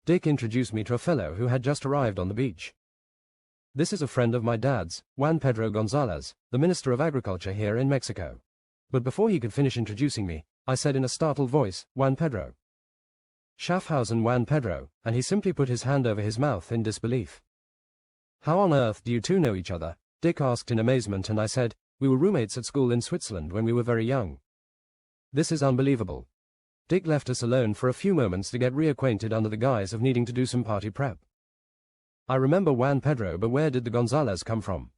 Dick introduced me to a fellow who had just arrived on the beach. This is a friend of my dad's, Juan Pedro Gonzalez, the Minister of Agriculture here in Mexico. But before he could finish introducing me, I said in a startled voice, Juan Pedro. Schaffhausen Juan Pedro, and he simply put his hand over his mouth in disbelief. How on earth do you two know each other? Dick asked in amazement, and I said, we were roommates at school in Switzerland when we were very young. This is unbelievable. Dick left us alone for a few moments to get reacquainted under the guise of needing to do some party prep. I remember Juan Pedro, but where did the Gonzalez come from?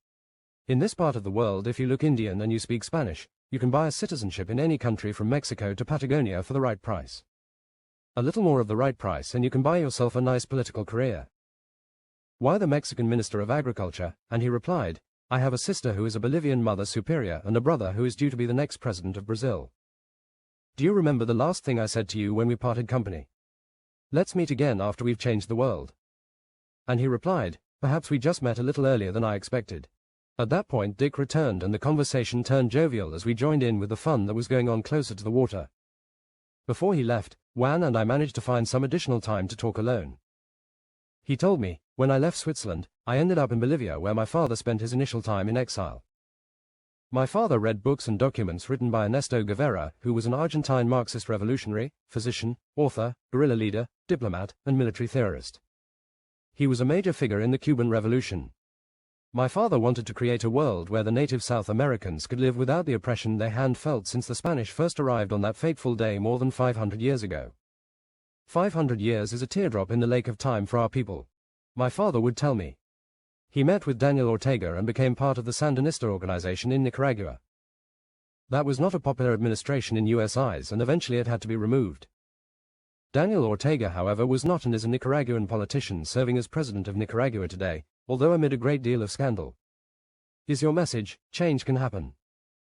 In this part of the world, if you look Indian and you speak Spanish, you can buy a citizenship in any country from Mexico to Patagonia for the right price. A little more of the right price and you can buy yourself a nice political career. Why the Mexican Minister of Agriculture? And he replied, I have a sister who is a Bolivian mother superior and a brother who is due to be the next president of Brazil. Do you remember the last thing I said to you when we parted company? Let's meet again after we've changed the world. And he replied, perhaps we just met a little earlier than I expected. At that point Dick returned and the conversation turned jovial as we joined in with the fun that was going on closer to the water. Before he left, Juan and I managed to find some additional time to talk alone. He told me, when I left Switzerland, I ended up in Bolivia where my father spent his initial time in exile. My father read books and documents written by Ernesto Guevara, who was an Argentine Marxist revolutionary, physician, author, guerrilla leader, diplomat, and military theorist. He was a major figure in the Cuban Revolution. My father wanted to create a world where the native South Americans could live without the oppression they had felt since the Spanish first arrived on that fateful day more than 500 years ago. 500 years is a teardrop in the lake of time for our people. My father would tell me. He met with Daniel Ortega and became part of the Sandinista organization in Nicaragua. That was not a popular administration in US eyes and eventually it had to be removed. Daniel Ortega, however, was not and is a Nicaraguan politician serving as president of Nicaragua today, although amid a great deal of scandal. Is your message, change can happen?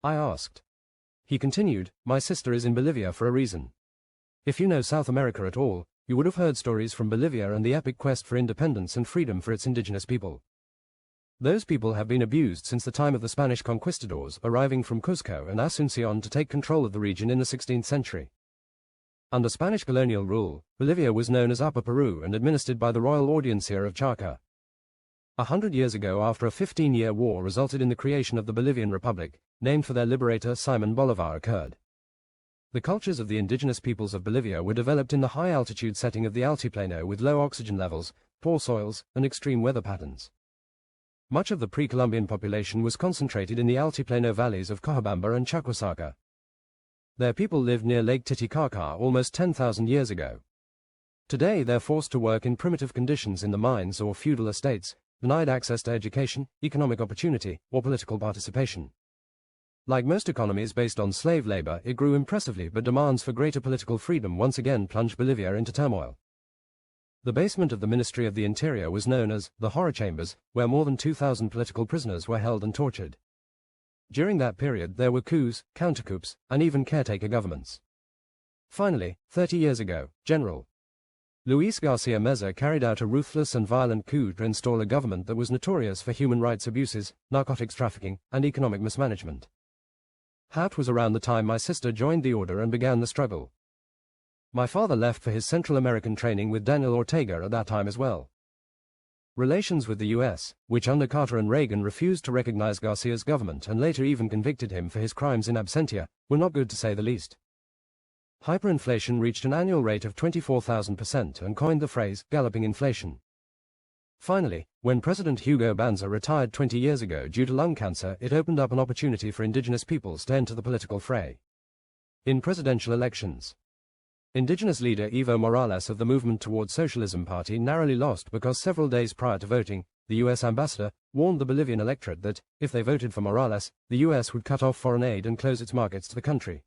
I asked. He continued, my sister is in Bolivia for a reason. If you know South America at all, you would have heard stories from Bolivia and the epic quest for independence and freedom for its indigenous people. Those people have been abused since the time of the Spanish conquistadors arriving from Cuzco and Asuncion to take control of the region in the 16th century. Under Spanish colonial rule, Bolivia was known as Upper Peru and administered by the Royal Audiencia of Charca. 100 years ago, after a 15-year war resulted in the creation of the Bolivian Republic, named for their liberator Simon Bolivar, occurred. The cultures of the indigenous peoples of Bolivia were developed in the high-altitude setting of the Altiplano with low oxygen levels, poor soils, and extreme weather patterns. Much of the pre-Columbian population was concentrated in the Altiplano valleys of Cochabamba and Chaquisaca. Their people lived near Lake Titicaca almost 10,000 years ago. Today they're forced to work in primitive conditions in the mines or feudal estates, denied access to education, economic opportunity, or political participation. Like most economies based on slave labor, it grew impressively, but demands for greater political freedom once again plunged Bolivia into turmoil. The basement of the Ministry of the Interior was known as the Horror Chambers, where more than 2,000 political prisoners were held and tortured. During that period there were coups, countercoups, and even caretaker governments. Finally, 30 years ago, General Luis Garcia Meza carried out a ruthless and violent coup to install a government that was notorious for human rights abuses, narcotics trafficking, and economic mismanagement. That was around the time my sister joined the order and began the struggle. My father left for his Central American training with Daniel Ortega at that time as well. Relations with the US, which under Carter and Reagan refused to recognize Garcia's government and later even convicted him for his crimes in absentia, were not good to say the least. Hyperinflation reached an annual rate of 24,000% and coined the phrase, galloping inflation. Finally, when President Hugo Banzer retired 20 years ago due to lung cancer, it opened up an opportunity for indigenous peoples to enter the political fray. In presidential elections, indigenous leader Evo Morales of the Movement Towards Socialism Party narrowly lost because several days prior to voting, the US ambassador warned the Bolivian electorate that, if they voted for Morales, the US would cut off foreign aid and close its markets to the country.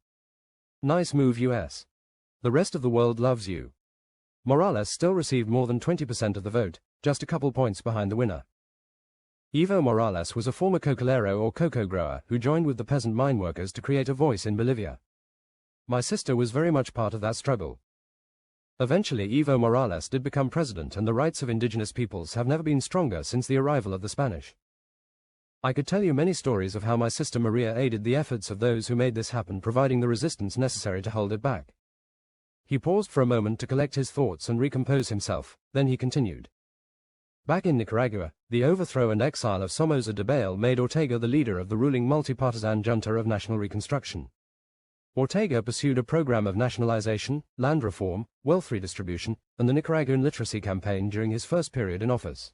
Nice move, US. The rest of the world loves you. Morales still received more than 20% of the vote, just a couple points behind the winner. Evo Morales was a former cocalero or cocoa grower who joined with the peasant mine workers to create a voice in Bolivia. My sister was very much part of that struggle. Eventually Evo Morales did become president, and the rights of indigenous peoples have never been stronger since the arrival of the Spanish. I could tell you many stories of how my sister Maria aided the efforts of those who made this happen, providing the resistance necessary to hold it back. He paused for a moment to collect his thoughts and recompose himself, then he continued. Back in Nicaragua, the overthrow and exile of Somoza Debayle made Ortega the leader of the ruling multi-partisan junta of national reconstruction. Ortega pursued a program of nationalization, land reform, wealth redistribution, and the Nicaraguan literacy campaign during his first period in office.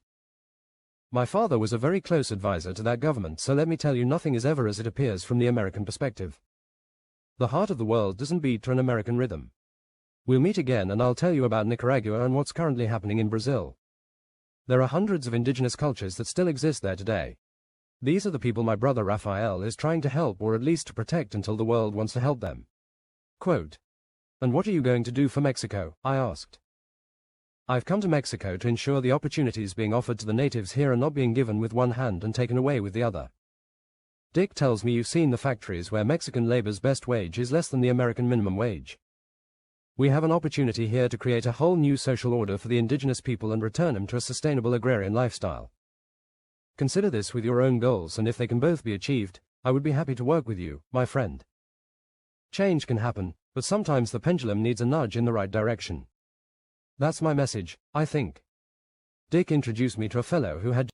My father was a very close advisor to that government, so let me tell you, nothing is ever as it appears from the American perspective. The heart of the world doesn't beat to an American rhythm. We'll meet again and I'll tell you about Nicaragua and what's currently happening in Brazil. There are hundreds of indigenous cultures that still exist there today. These are the people my brother Raphael is trying to help, or at least to protect until the world wants to help them. Quote, "And what are you going to do for Mexico?" I asked. "I've come to Mexico to ensure the opportunities being offered to the natives here are not being given with one hand and taken away with the other. Dick tells me you've seen the factories where Mexican labor's best wage is less than the American minimum wage. We have an opportunity here to create a whole new social order for the indigenous people and return them to a sustainable agrarian lifestyle. Consider this with your own goals, and if they can both be achieved, I would be happy to work with you, my friend. Change can happen, but sometimes the pendulum needs a nudge in the right direction. That's my message, I think." Dick introduced me to a fellow who had